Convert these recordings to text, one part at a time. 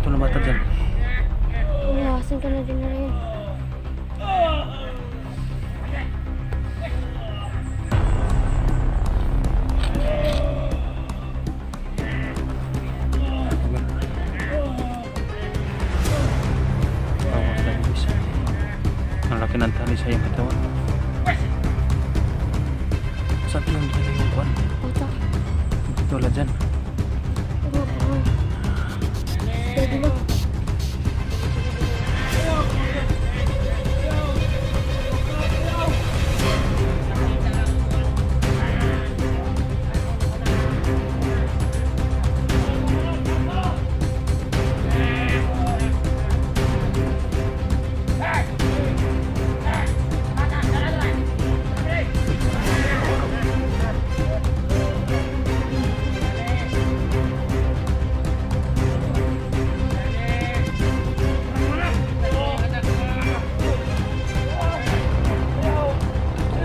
Ito na bata dyan. Umawasan ka na din na rin. Bawas lang guys. Ang laki ng tali sa iyong katawan. Saan yung tali yung kuwan? Bata. Dito wala dyan. Pwede ba?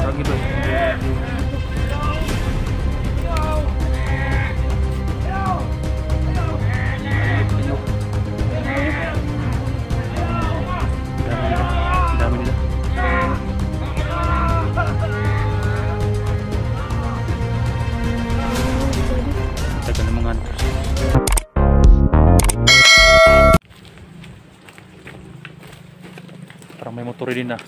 Lagi doon. Dami nila. Tagal ng mga hunters. Parang may motor din ah.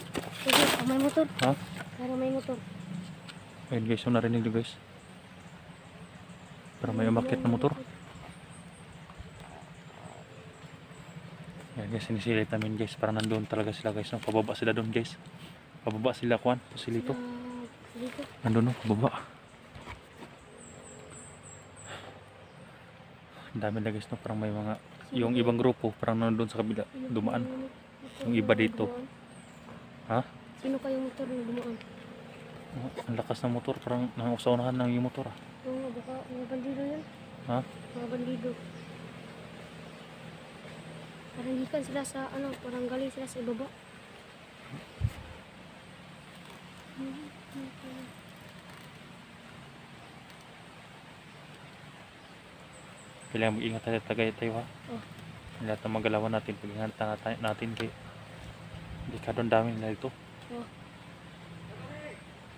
Pwede, may motor. Ha? Para may motor. Ayun guys, yung narinig nyo guys. Parang may umakyat na motor. Yan guys, sinisilit namin guys. Parang nandun talaga sila guys. No? Pababa sila doon guys. Pababa sila kuwan. Pasilito. Dito. Nandun no, pababa. Ang dami na guys no. Parang may mga, yung ibang grupo parang nandun sa kabila. Dumaan. Yung iba dito. Ha? Sino kayong motor na dumaan? Oh, ang lakas ng motor. Parang nangusaw-unahan ng yung motor ah. Oo, baka mga bandido yan. Ha? Mga bandido. Parang gikan sila sa ano, parang galing sila sa ibaba. Kailangan mag-ingat tayo ha. Oh. Lahat ng magalawan natin. Pag-ingatan natin kay hindi ka doon dami nila dito. Oh.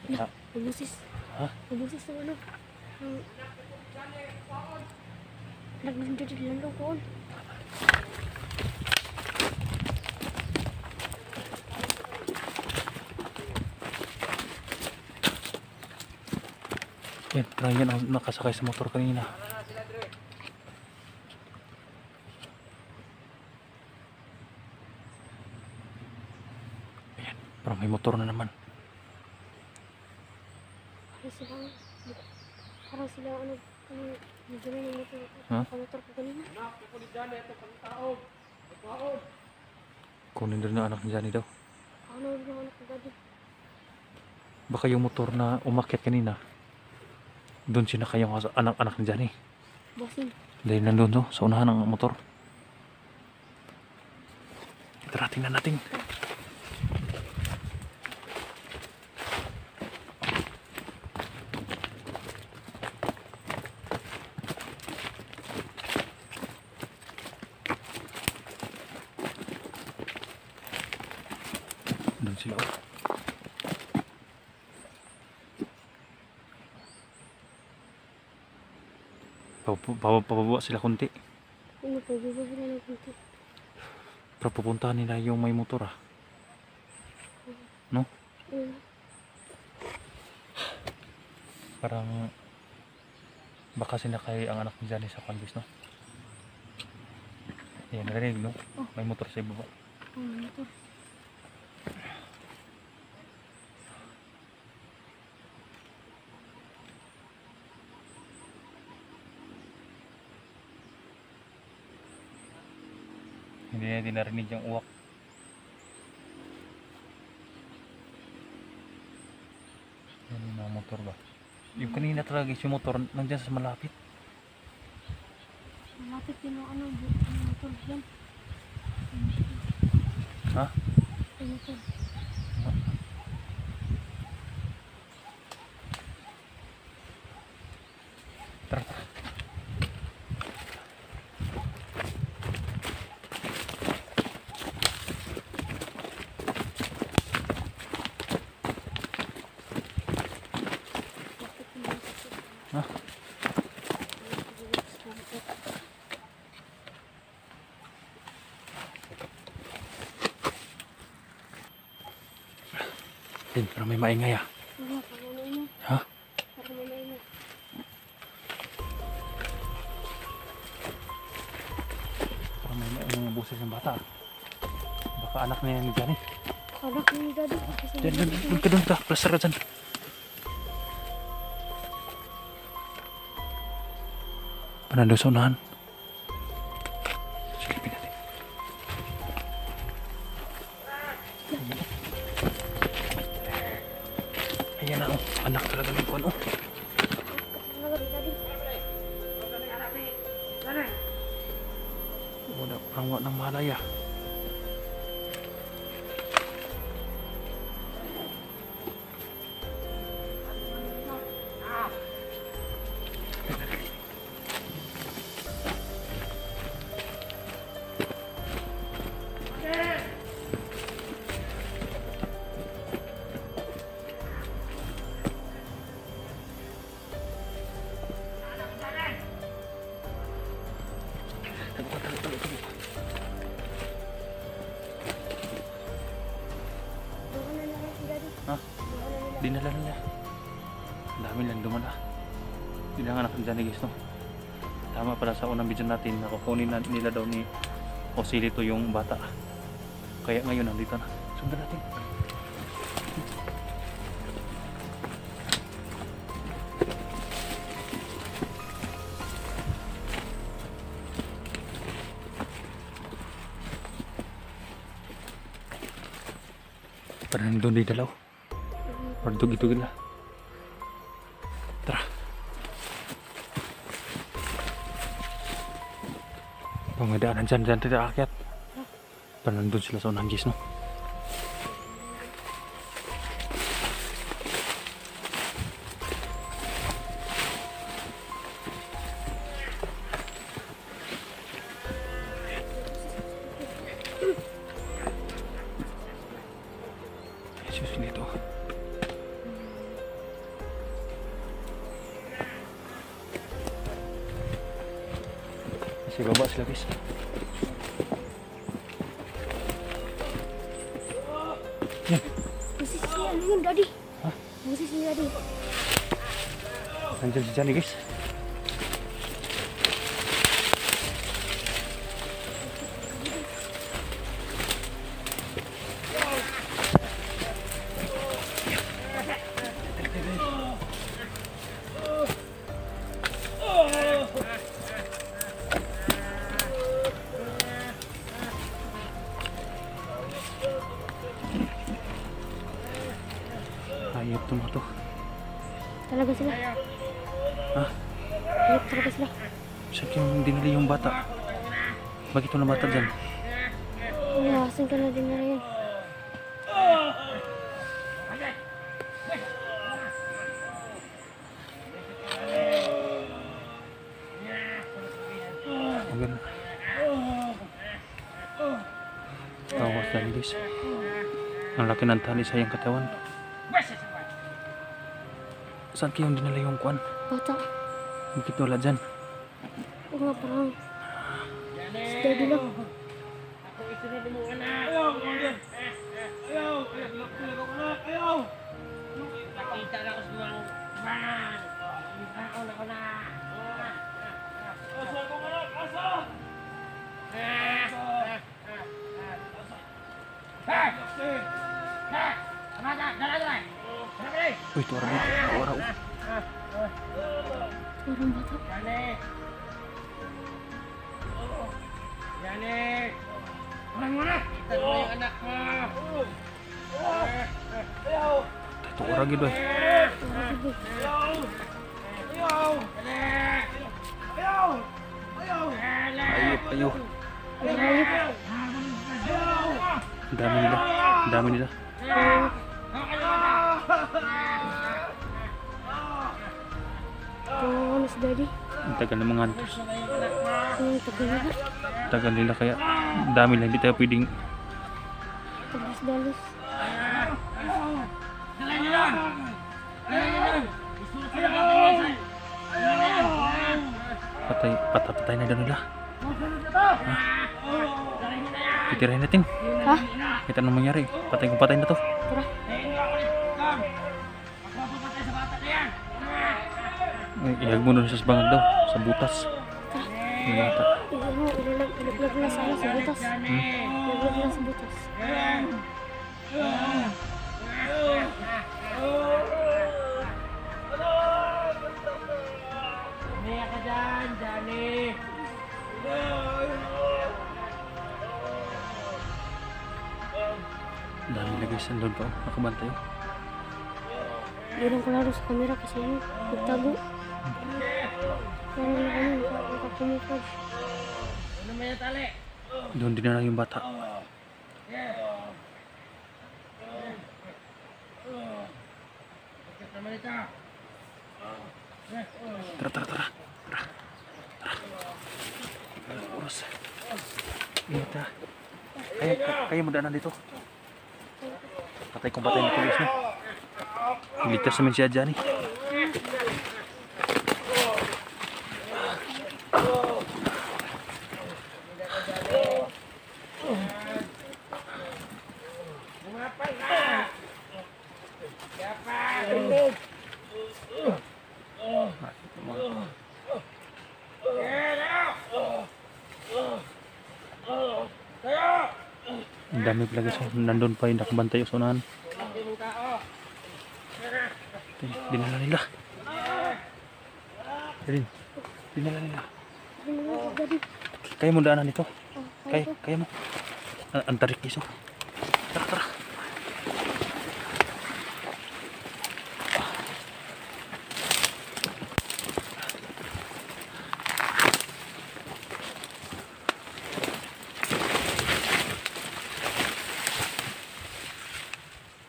Ha? Nabusis. Ha? Nabusis ng ano. Naglandiyo lang daw koon. Yan, parang yan ang nakasakay sa motor kanina. Ayan, parang may motor na naman. Parang sila ano, medyo na yung motor. Ha? Motor ko kanina. Kunin din na anak ni Johnny daw. Ano yung anak ko gadi? Baka yung motor na umakyat kanina, doon sinakay yung anak ni Johnny. Bossing. Dahil nandun to, sa unahan ng motor. Tara, tingnan natin. Doon sila. Pababa sila kunti. Ano po, baba sila ng kunti. Pero pupuntahan nila yung may motor ah. No? Parang baka sinakay ang anak ni Johnny sa kanbis, no? Ayan, narinig, no? May motor sa ibaba. Motor. Hindi na dinarinig yung uwak. Yan yung mga motor ba? Yung kanina talaga yung motor nandyan sa malapit. Malapit din ang ano, motor dyan. Ha? Motor. Tara, tara. Din, parang may maingay ah. Oo, parang maingay. Ha? Parang maingay. Parang may maingay yung boses ng bata. Baka anak niya ni Johnny. Anak ni Daddy. Doon ka. Plaster ka dyan. Panando sa unahan. Silipin natin. Ayan na, oh. Anak talaga ng kuwan, oh. Wala, parang wala ng malaya. Ha? Dinala nila. Ang dami lang dumala. Dinanganak ng Johnny guys, no? Tama pala sa unang video natin na kukunin nila daw ni Osilito yung bata. Kaya ngayon nandito na. Sundan natin. Parang nandun di dalaw. Or dugi-dugi na. Tara. Pangadaanan dyan tidak akyat. Parang nandun sila sa unang gis, no? Jesus dito. Kasi baba sila guys. Yan. Masih si ano yun, Daddy? Ha? Masih si Daddy. Nandiyan si Johnny guys. Hayop to mga to. Talaga sila. Ha? Ayop talaga sila. Saan yung dinali yung bata? Bakit wala bata dyan? Asan ka na din na yan? Hanggang tawas dyan guys. Ang laki ng tali sa iyang katawan. Saan kayong dinala yung kuwan? Bata. Bakit wala dyan? Oo nga, parang si Daddy lang. Nakita na ko sa mga man. Ako na. Asa ko anak, asa. Uy, tuwara dito. Tuwara. Parang bata. Yani. Mana? Kita mo yung anak mo. Tuwara gitu eh. Ayo. Dami nila. Ano si Daddy? Ang tagal na mga antos. Tagal na ba? Tagal nila kaya dami lang. Hindi tayo pwedeng Dalos-dalos. patay na daw nila. Ha? Titirahin natin. Ha? Kita anong mangyari. Patay na to. Tara. Iyag mo nun sa bangag daw, sa butas. Yung bata. Ilaglag na sa ano, sa butas. Ilaglag na sa butas. Umiyak ka dyan, Johnny. Ang dami na guys, andun pa. Nakabantay. Bilang ko laro sa camera kasi ano, nagtago. Parang na ano, nakakumukad. Ano may tali? Doon din na lang yung bata. Bakit naman ito? Tara, tara, tara. Tara. Oras. Ingat ha. Kaya mo daanan dito. Patay kong patay na pulis no. Iligtas naman siya dyan eh. Ang dami pala guys. Nandun pa yung nakabantay yung sunahan. Dinala nila. Dinala nila. Kaya mo daanan ito. Kaya mo. Ang tarik iso. Tara, tara.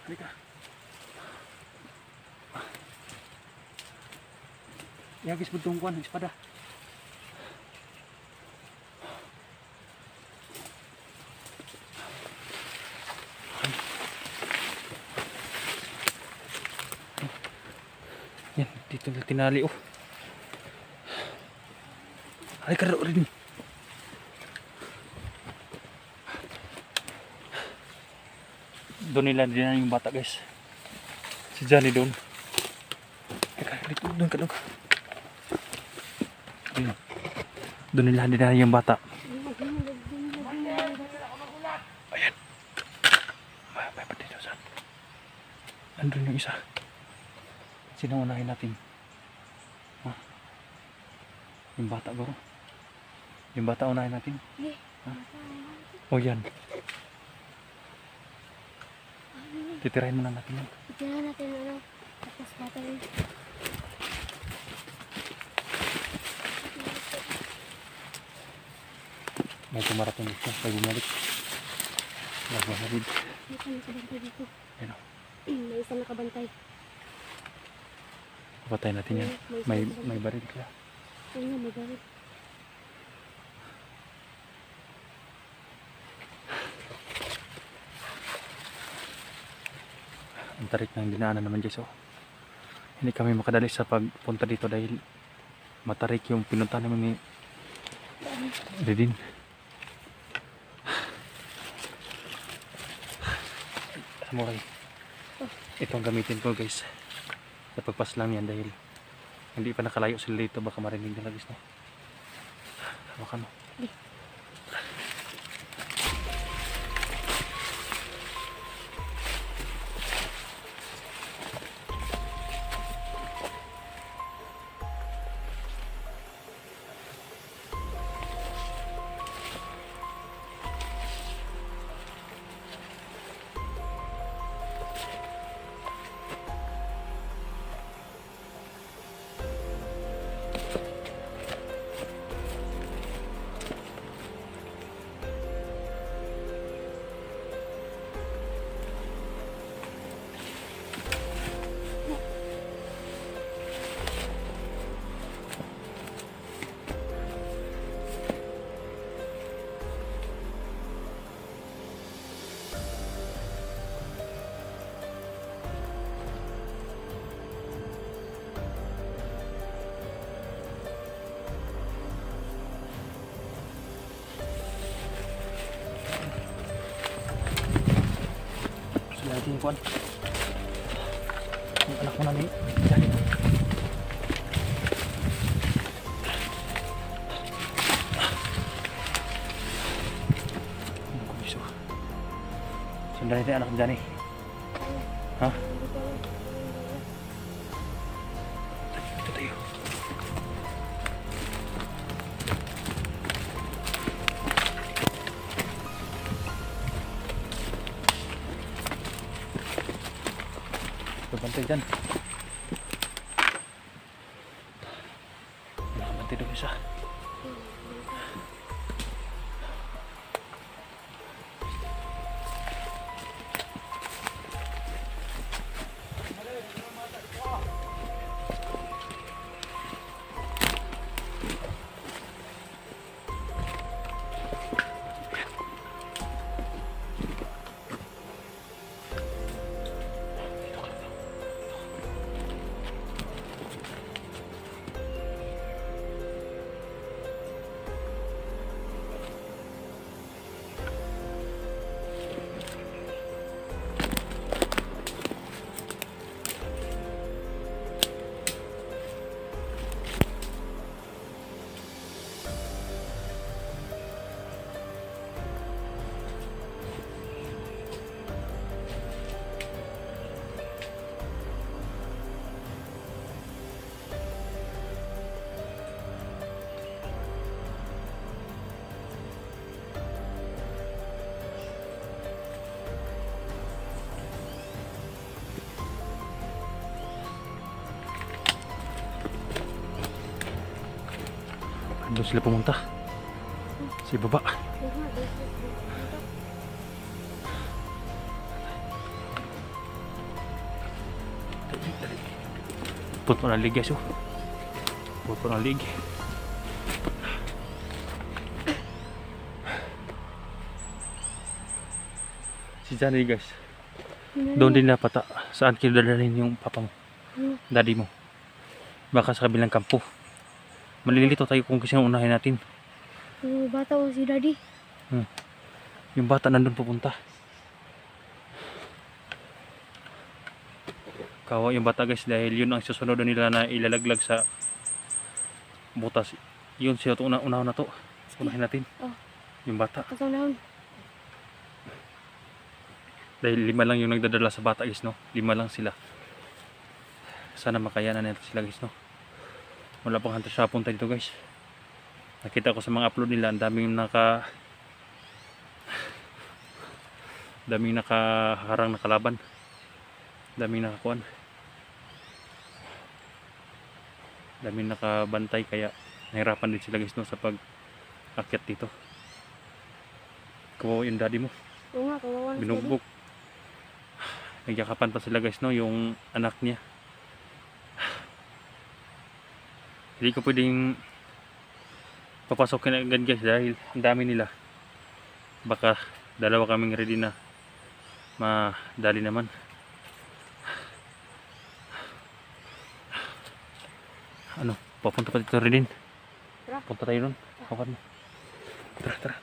Halika. Yagis butong kuan espada. Yan, dito na tinali oh. Halika rin. Doon nila din yung bata guys. Si Johnny doon. Doon ka. Doon nila din yung bata. Ayan. May pati daw saan. Andun yung isa. Sino unahin natin? Ha? Yung bata bro. Yung bata unahin natin. Ha? O yan. Titirahin muna natin yan. Titirahin natin ano. Tapos bata yun. May tumarating dito. May bumalik. Nagmahalid. May isang nakabantay dito. Ayan o. May isang nakabantay. Papatay natin yan. May baril kaya. Ayun nga, may baril. Ang tarik ng dinaanan naman guys oh. Hindi kami makadali sa pagpunta dito dahil matarik yung pinunta namin ni Redin. Samurai. Itong gamitin ko guys sa pagpaslang yan dahil hindi pa nakalayo sila dito, baka marinig nila guys no. Hawakan mo. Yung kuan. Yung anak mo na ni Johnny. Sandali tayo anak dyan eh. Ha? Hindi ko alam. Ito tayo. Bantay dyan. Nakabantay daw isa. Doon sila pumunta. Sa ibaba. Puto ng lig guys oh. Puto ng lig. Si Johnny guys. Doon din dapat saan kinadalhin yung papa mo. Daddy mo. Baka sa kabilang kampo. Malilito tayo kung kasi unahin natin. Yung bata o si daddy. Yung bata nandun pupunta. Kawa yung bata guys dahil yun ang susunod nila na ilalaglag sa butas. Yun siya ito unahon na to. Unahin natin. Oh. Yung bata. Kasunahon. Dahil 5 lang yung nagdadala sa bata guys no. 5 lang sila. Sana makayanan nila sila guys no. Wala pang hunter sa punta dito guys. Nakita ko sa mga upload nila ang daming nakaharang na kalaban. Daming nakakuan. Daming nakabantay kaya nahirapan din sila guys no sa pag akyat dito. Kawawa yung daddy mo. Oo nga, kawawa na si daddy. Binugbog. Nagyakapan pa sila guys no yung anak niya. Hindi ko pwedeng papasokin agad guys dahil ang dami nila. Baka dalawa kaming ready na madali naman. Ano, papunta pa dito rin din. Tara. Punta tayo doon. Kawan mo. Tara.